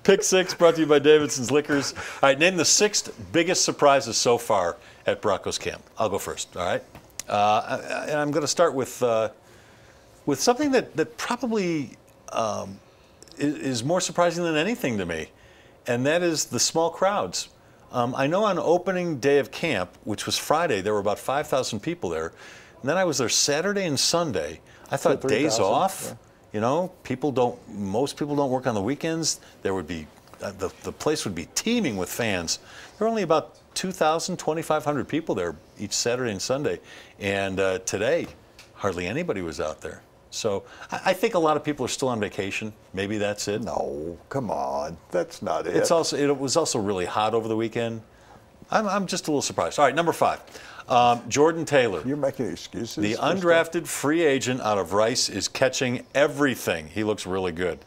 Pick six brought to you by Davidson's Liquors. All right, name the 6 biggest surprises so far at Broncos camp. I'll go first, all right? And I'm going to start with something that probably is more surprising than anything to me, and that is the small crowds. I know on opening day of camp, which was Friday, there were about 5,000 people there. And then I was there Saturday and Sunday. I thought days off, yeah. You know, most people don't work on the weekends. There would be, the place would be teeming with fans. There were only about 2,000, 2,500 people there each Saturday and Sunday. And today, hardly anybody was out there. So I think a lot of people are still on vacation. Maybe that's it. No, come on, that's not it. It was also really hot over the weekend. I'm just a little surprised. All right, number 5, Jordan Taylor. You're making excuses. The undrafted free agent out of Rice is catching everything. He looks really good.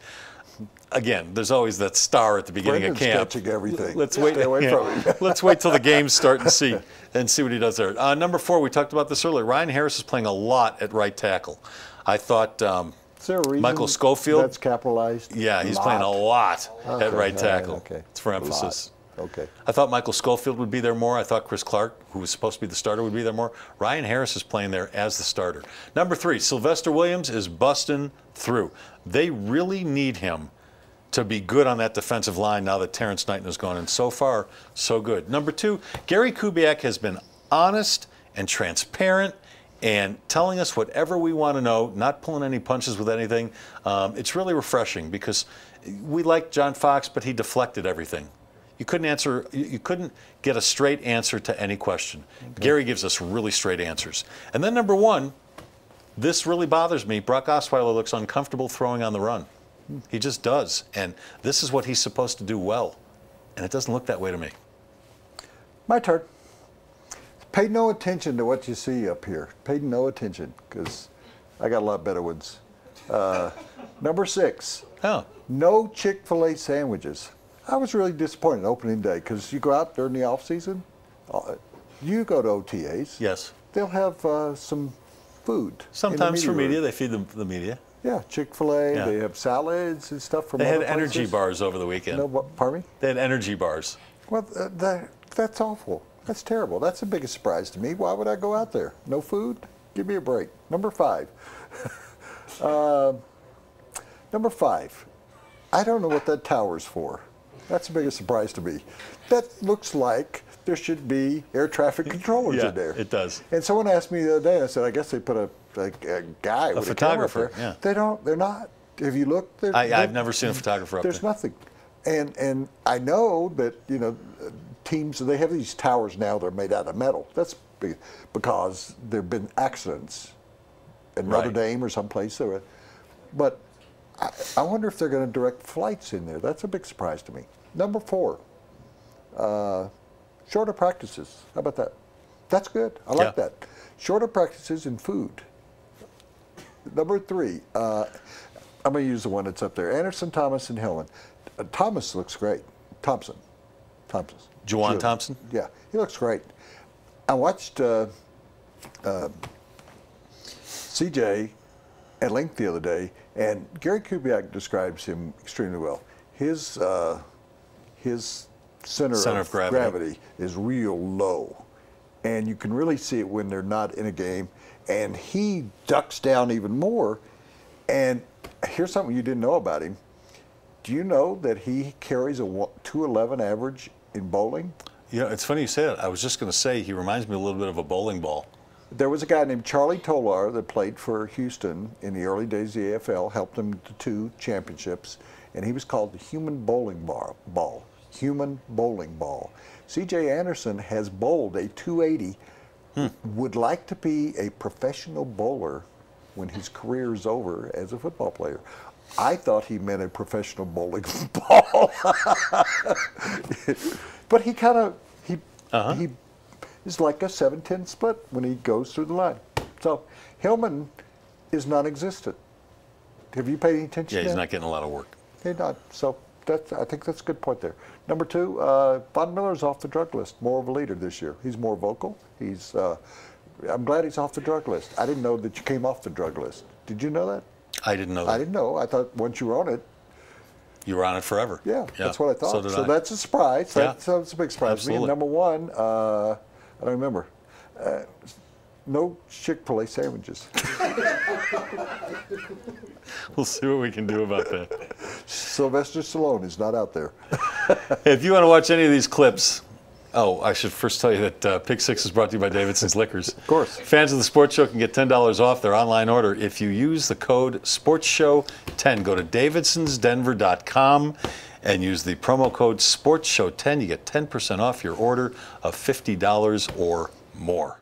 Again, there's always that star at the beginning of camp. Catching everything. Let's wait. Stay away from him. Let's wait till the games start and see what he does there. Number 4, we talked about this earlier. Ryan Harris is playing a lot at right tackle. I thought is there a reason Michael Schofield. That's capitalized. Yeah, he's playing a lot at right tackle. Right, okay. It's for emphasis. Okay. I thought Michael Schofield would be there more. I thought Chris Clark, who was supposed to be the starter, would be there more. Ryan Harris is playing there as the starter. Number 3, Sylvester Williams is busting through. They really need him to be good on that defensive line now that Terrence Knighton is gone. And so far, so good. Number 2, Gary Kubiak has been honest and transparent and telling us whatever we want to know, not pulling any punches with anything. It's really refreshing because we like John Fox, but he deflected everything. You couldn't get a straight answer to any question. Okay. Gary gives us really straight answers. And then number 1, this really bothers me. Brock Osweiler looks uncomfortable throwing on the run. He just does. And this is what he's supposed to do well. And it doesn't look that way to me. My turn. Pay no attention to what you see up here. Pay no attention, because I got a lot better ones. Number 6, no Chick-fil-A sandwiches. I was really disappointed opening day, because you go out during the off season, you go to OTAs. Yes. They'll have some food. Sometimes for media, they feed the media. Yeah, Chick-fil-A, yeah. They have salads and stuff from They had other energy places. bars over the weekend. No, pardon me? They had energy bars. Well, that's awful. That's terrible. That's the biggest surprise to me. Why would I go out there? No food? Give me a break. Number 5. Number 5. I don't know what that tower's for. That's the biggest surprise to me. That looks like there should be air traffic controllers in there. It does. And someone asked me the other day, I said, I guess they put a guy with a photographer. Camera up there. Yeah. They're not. Have you looked? I've never seen a photographer up there. There's nothing. And I know that, you know, teams, they have these towers now that are made out of metal. That's because there have been accidents in Notre Dame or someplace. But I wonder if they're going to direct flights in there. That's a big surprise to me. Number 4, shorter practices. How about that? That's good. I like that. Shorter practices and food. Number 3, I'm going to use the one that's up there. Anderson, Thomas, and Hillman. Thomas looks great. Thompson. Juwan Thompson? Yeah, he looks great. I watched CJ at length the other day, and Gary Kubiak describes him extremely well. His center of gravity is real low, and you can really see it when they're not in a game, and he ducks down even more. And here's something you didn't know about him. Do you know that he carries a 211 average in bowling? You know, it's funny you say that. I was just going to say he reminds me a little bit of a bowling ball. There was a guy named Charlie Tolar that played for Houston in the early days of the AFL, helped them to 2 championships, and he was called the human bowling ball. Human bowling ball. C.J. Anderson has bowled a 280, would like to be a professional bowler when his career is over as a football player. I thought he meant a professional bowling ball. But he kind of, he is like a 7-10 split when he goes through the line. So Hillman is non-existent. Have you paid any attention to that? Yeah, he's not getting a lot of work. He's not. So I think that's a good point there. Number 2, Von Miller's off the drug list. More of a leader this year. He's more vocal. I'm glad he's off the drug list. I didn't know that you came off the drug list. Did you know that? I didn't know that. I didn't know. I thought once you were on it, You were on it forever. Yeah, that's what I thought. So did So I. that's a surprise. Yeah. That's a big surprise to me. And Absolutely. number one, I don't remember. No Chick-fil-A sandwiches. We'll see what we can do about that. Sylvester Stallone is not out there. If you want to watch any of these clips, oh, I should first tell you that Pick Six is brought to you by Davidson's Liquors. Of course. Fans of the Sports Show can get $10 off their online order if you use the code SPORTSSHOW10. Go to davidsonsdenver.com and use the promo code SPORTSSHOW10. You get 10% off your order of $50 or more.